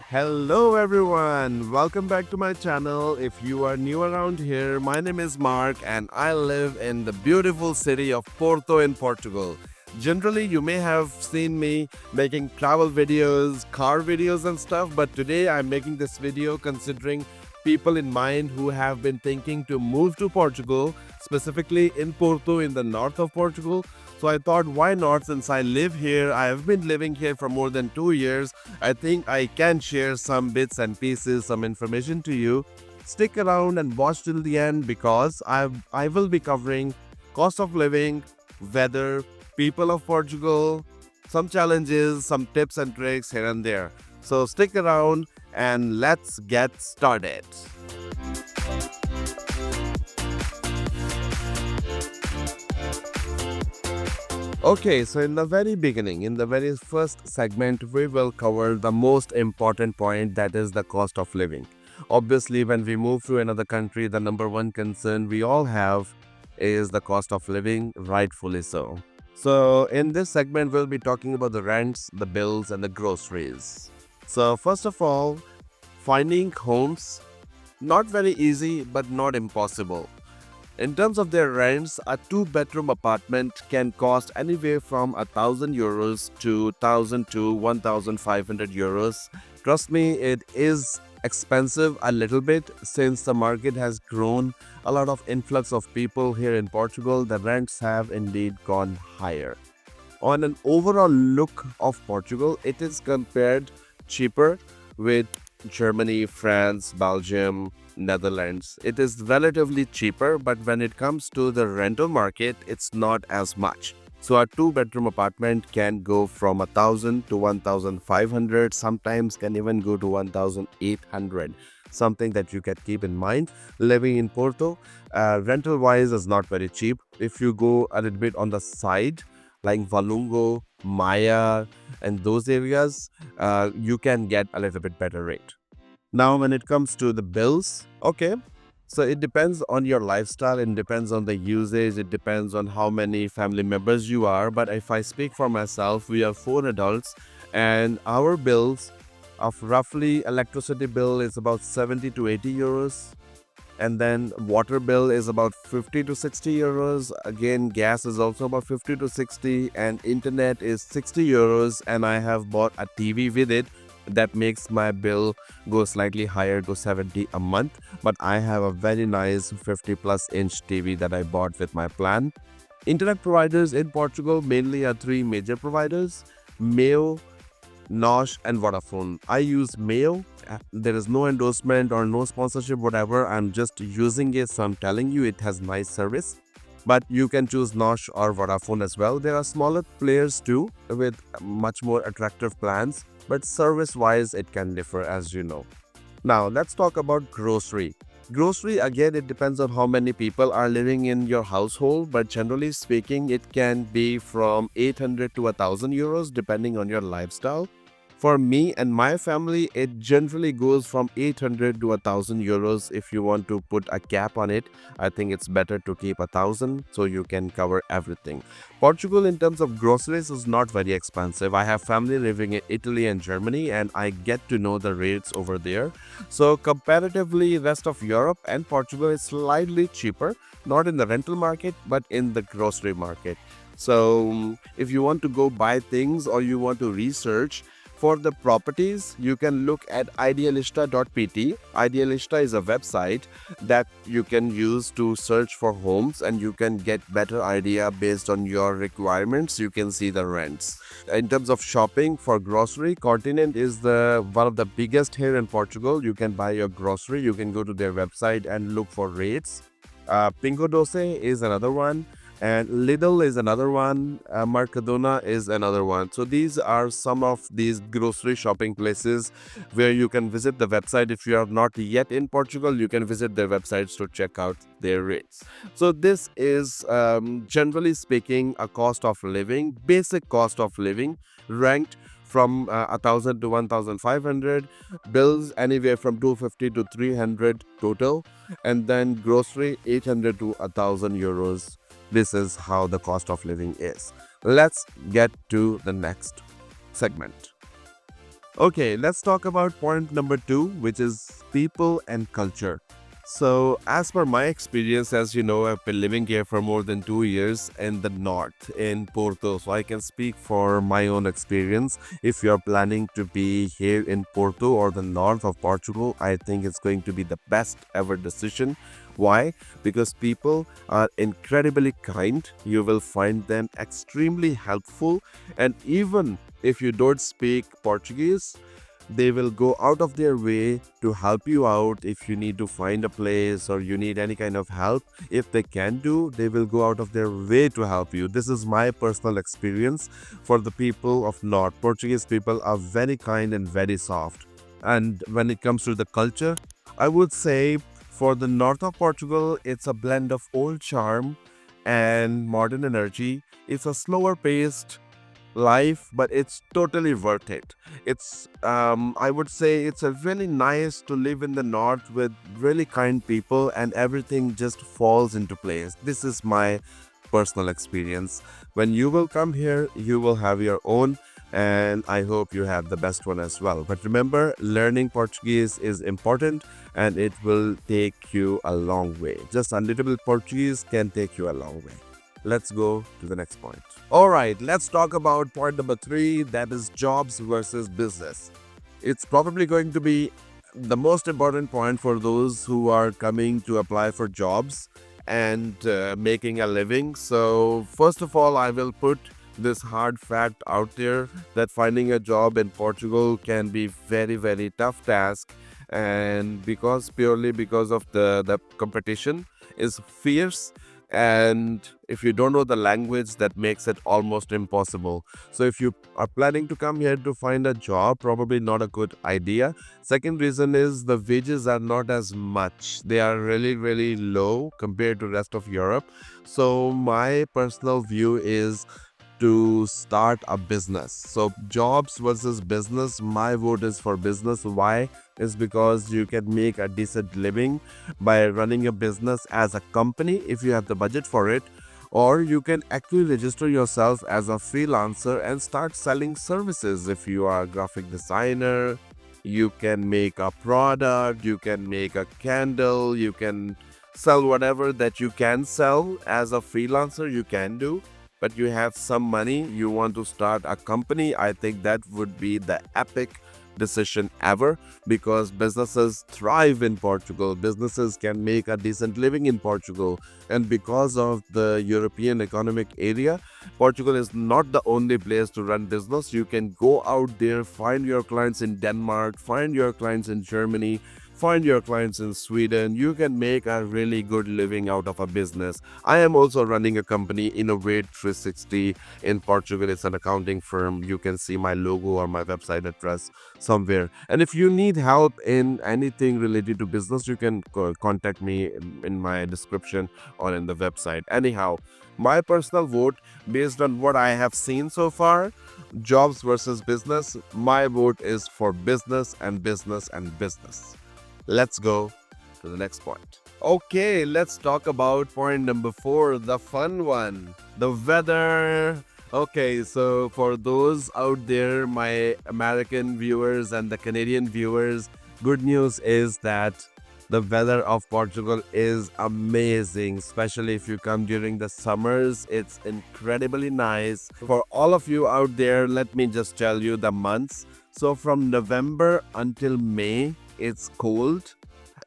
Hello everyone, welcome back to my channel. If you are new around here, my name is Mark and I live in the beautiful city of Porto in Portugal. Generally, you may have seen me making travel videos, car videos and stuff, but today I'm making this video considering people in mind who have been thinking to move to Portugal, specifically in Porto in the north of Portugal. So I thought, why not? Since I live here, I have been living here for more than 2 years. I think I can share some bits and pieces, some information to you. Stick around and watch till the end because I will be covering cost of living, weather, people of Portugal, some challenges, some tips and tricks here and there. So stick around and let's get started. Okay, so in the very beginning, in the very first segment, we will cover the most important point, that is the cost of living. Obviously, when we move to another country, the number one concern we all have is the cost of living, rightfully so. So, in this segment, we'll be talking about the rents, the bills, and the groceries. So, first of all, finding homes, not very easy, but not impossible. In terms of their rents, a two-bedroom apartment can cost anywhere from 1,000 euros to 1,000 to 1,500 euros. Trust me, it is expensive a little bit since the market has grown. A lot of influx of people here in Portugal, the rents have indeed gone higher. On an overall look of Portugal, it is compared cheaper with Germany, France, Belgium, Netherlands. It is relatively cheaper, but when it comes to the rental market, it's not as much. So a two-bedroom apartment can go from 1,000 to 1,500, sometimes can even go to 1,800. Something that you can keep in mind. Living in Porto, rental-wise is not very cheap. If you go a little bit on the side, like Valungo, Maya, and those areas, you can get a little bit better rate. Now, when it comes to the bills, okay, so it depends on your lifestyle, it depends on the usage, it depends on how many family members you are. But if I speak for myself, we are four adults, and our bills of roughly electricity bill is about 70 to 80 euros. And then water bill is about 50 to 60 euros. Again, gas is also about 50 to 60, and internet is 60 euros. And I have bought a TV with it that makes my bill go slightly higher to 70 a month. But I have a very nice 50 plus inch TV that I bought with my plan. Internet providers in Portugal mainly are three major providers: Mayo, Nosh, and Vodafone. I use Mayo. There is no endorsement or no sponsorship, whatever. I'm just using it, so I'm telling you it has nice service. But you can choose Nosh or Vodafone as well. There are smaller players too with much more attractive plans, but service-wise it can differ, as you know. Now let's talk about grocery. Grocery, again, it depends on how many people are living in your household, but generally speaking, it can be from 800 to 1,000 euros depending on your lifestyle. For me and my family, it generally goes from 800 to 1,000 euros. If you want to put a cap on it, I think it's better to keep 1,000 so you can cover everything. Portugal, in terms of groceries, is not very expensive. I have family living in Italy and Germany, and I get to know the rates over there. So comparatively, rest of Europe and Portugal is slightly cheaper, not in the rental market, but in the grocery market. So if you want to go buy things or you want to research for the properties, you can look at idealista.pt. Idealista is a website that you can use to search for homes, and you can get better idea based on your requirements. You can see the rents. In terms of shopping for grocery, Continent is the one of the biggest here in Portugal. You can buy your grocery. You can go to their website and look for rates. Pingo Doce is another one, and Lidl is another one. Mercadona is another one. So these are some of these grocery shopping places where you can visit the website. If you are not yet in Portugal, you can visit their websites to check out their rates. So this is generally speaking a cost of living, basic cost of living, ranked from 1,000 to 1,500, bills anywhere from 250 to 300 total, and then grocery 800 to 1,000 euros. This is how the cost of living is. Let's get to the next segment. Okay, let's talk about point number two, which is people and culture. So, as per my experience, as you know, I've been living here for more than 2 years in the north, in Porto. So, I can speak for my own experience. If you're planning to be here in Porto or the north of Portugal, I think it's going to be the best ever decision. Why? Because people are incredibly kind. You will find them extremely helpful, and even if you don't speak Portuguese, they will go out of their way to help you out if you need to find a place or you need any kind of help. If they can do, they will go out of their way to help you. This is my personal experience for the people of North. Portuguese people are very kind and very soft. And when it comes to the culture, I would say for the north of Portugal, it's a blend of old charm and modern energy. It's a slower paced life, but it's totally worth it. I would say it's a really nice to live in the north with really kind people, and everything just falls into place. This is my personal experience. When you will come here, you will have your own, and I hope you have the best one as well. But remember, learning Portuguese is important, and it will take you a long way. Just a little bit Portuguese can take you a long way. Let's go to the next point. All right, let's talk about point number three, that is jobs versus business. It's probably going to be the most important point for those who are coming to apply for jobs and making a living. So, first of all, I will put this hard fact out there that finding a job in Portugal can be very, very tough task, and purely because of the competition is fierce, and if you don't know the language, that makes it almost impossible. So if you are planning to come here to find a job, probably not a good idea. Second reason is the wages are not as much. They are really, really low compared to rest of Europe. So my personal view is to start a business. So jobs versus business, my vote is for business. Why? Is because you can make a decent living by running a business as a company if you have the budget for it, or you can actually register yourself as a freelancer and start selling services. If you are a graphic designer, you can make a product, you can make a candle, you can sell whatever that you can sell as a freelancer, you can do. But you have some money, you want to start a company, I think that would be the epic decision ever, because businesses thrive in Portugal. Businesses can make a decent living in Portugal, and because of the European economic area, Portugal is not the only place to run business. You can go out there, find your clients in Denmark, find your clients in Germany, find your clients in Sweden. You can make a really good living out of a business. I am also running a company, Innovate 360, in Portugal. It's an accounting firm. You can see my logo or my website address somewhere. And if you need help in anything related to business, you can contact me in my description or in the website. Anyhow, my personal vote, based on what I have seen so far, jobs versus business, my vote is for business and business and business. Let's go to the next point. Okay, let's talk about point number four, the fun one, the weather. Okay, so for those out there, my American viewers and the Canadian viewers, good news is that the weather of Portugal is amazing, especially if you come during the summers. It's incredibly nice. For all of you out there, let me just tell you the months. So from November until May, it's cold.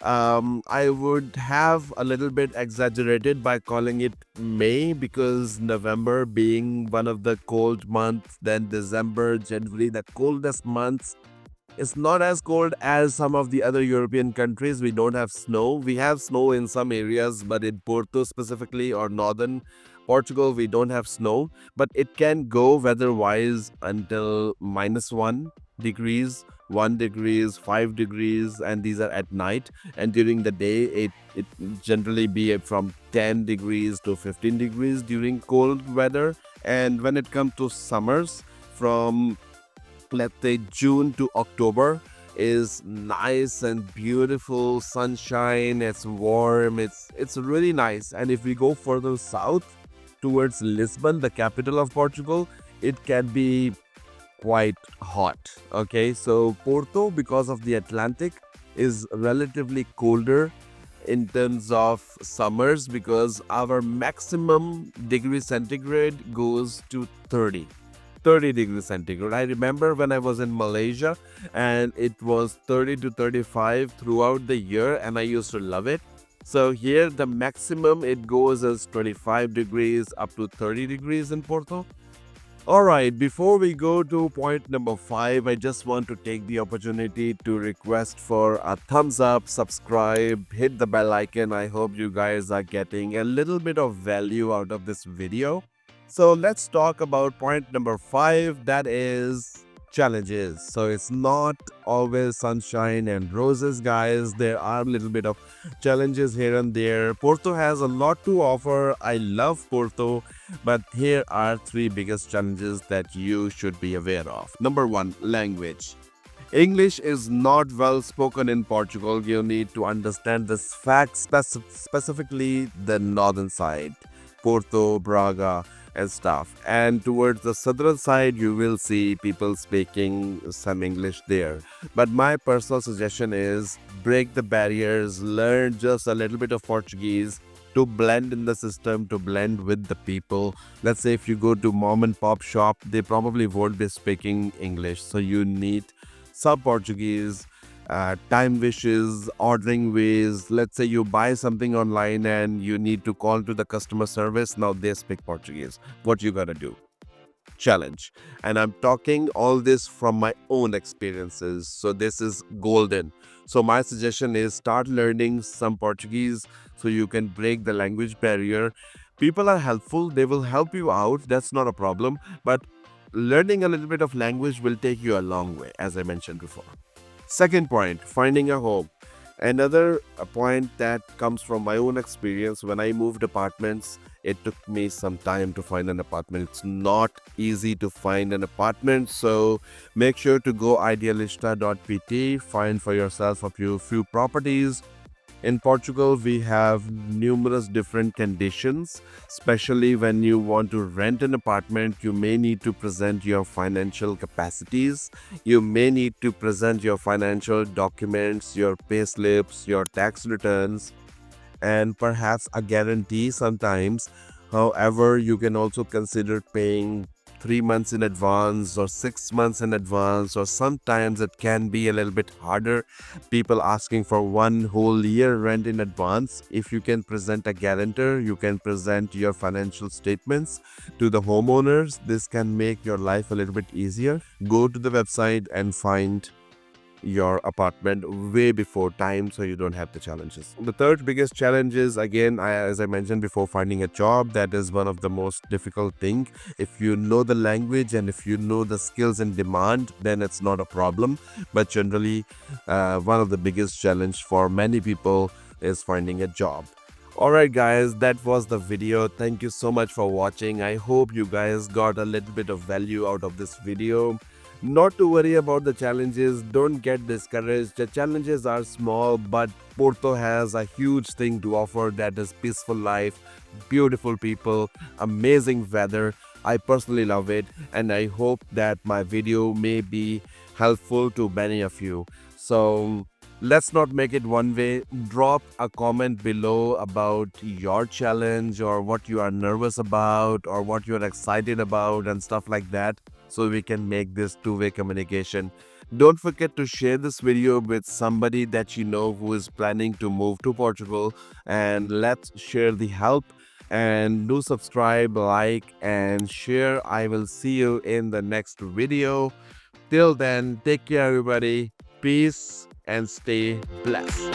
I would have a little bit exaggerated by calling it May, because November being one of the cold months, then December, January, the coldest months. It's not as cold as some of the other European countries. We don't have snow. We have snow in some areas, but in Porto specifically or northern Portugal, we don't have snow. But it can go weather-wise until -1 degrees, 1 degrees, 5 degrees, and these are at night. And during the day, it generally be from 10 degrees to 15 degrees during cold weather. And when it comes to summers, from let's say June to October, is nice and beautiful, sunshine, it's warm, it's really nice. And if we go further south towards Lisbon, the capital of Portugal, it can be quite hot. Okay, so Porto, because of the Atlantic, is relatively colder in terms of summers because our maximum degree centigrade goes to 30 degrees centigrade. I remember when I was in Malaysia and it was 30 to 35 throughout the year, and I used to love it. So here the maximum it goes as 25 degrees up to 30 degrees in Porto. All right, before we go to point number 5, I just want to take the opportunity to request for a thumbs up, subscribe, hit the bell icon. I hope you guys are getting a little bit of value out of this video. So let's talk about point number 5, that is challenges. So it's not always sunshine and roses, guys. There are a little bit of challenges here and there. Porto has a lot to offer. I love Porto, but here are 3 biggest challenges that you should be aware of. Number 1, language. English is not well spoken in Portugal. You need to understand this fact, specifically the northern side, Porto, Braga, and stuff. And towards the southern side, you will see people speaking some English there. But my personal suggestion is break the barriers, learn just a little bit of Portuguese to blend in the system, to blend with the people. Let's say if you go to mom and pop shop, they probably won't be speaking English. So you need some Portuguese, time wishes, ordering ways. Let's say you buy something online and you need to call to the customer service. Now they speak Portuguese. What you gotta do? Challenge. And I'm talking all this from my own experiences. So this is golden. So my suggestion is start learning some Portuguese so you can break the language barrier. People are helpful, they will help you out. That's not a problem. But learning a little bit of language will take you a long way, as I mentioned before. Second point, finding a home. Another point that comes from my own experience. When I moved apartments, it took me some time to find an apartment. It's not easy to find an apartment, so make sure to go idealista.pt, find for yourself a few properties. In Portugal, we have numerous different conditions, especially when you want to rent an apartment. You may need to present your financial capacities. You may need to present your financial documents, your pay slips, your tax returns, and perhaps a guarantee sometimes. However, you can also consider paying 3 months in advance or 6 months in advance, or sometimes it can be a little bit harder. People asking for one whole year rent in advance. If you can present a guarantor, you can present your financial statements to the homeowners. This can make your life a little bit easier. Go to the website and find your apartment way before time so you don't have the challenges. The third biggest challenge is, again, as I mentioned before, finding a job. That is one of the most difficult thing. If you know the language and if you know the skills in demand, then it's not a problem. But generally, one of the biggest challenge for many people is finding a job. Alright guys, that was the video. Thank you so much for watching. I hope you guys got a little bit of value out of this video. Not to worry about the challenges, don't get discouraged. The challenges are small, but Porto has a huge thing to offer, that is peaceful life, beautiful people, amazing weather. I personally love it, and I hope that my video may be helpful to many of you. So let's not make it one way. Drop a comment below about your challenge or what you are nervous about or what you're excited about and stuff like that, so we can make this two-way communication. Don't forget to share this video with somebody that you know who is planning to move to Portugal, and let's share the help. And do subscribe, like, and share. I will see you in the next video. Till then, take care everybody. Peace and stay blessed.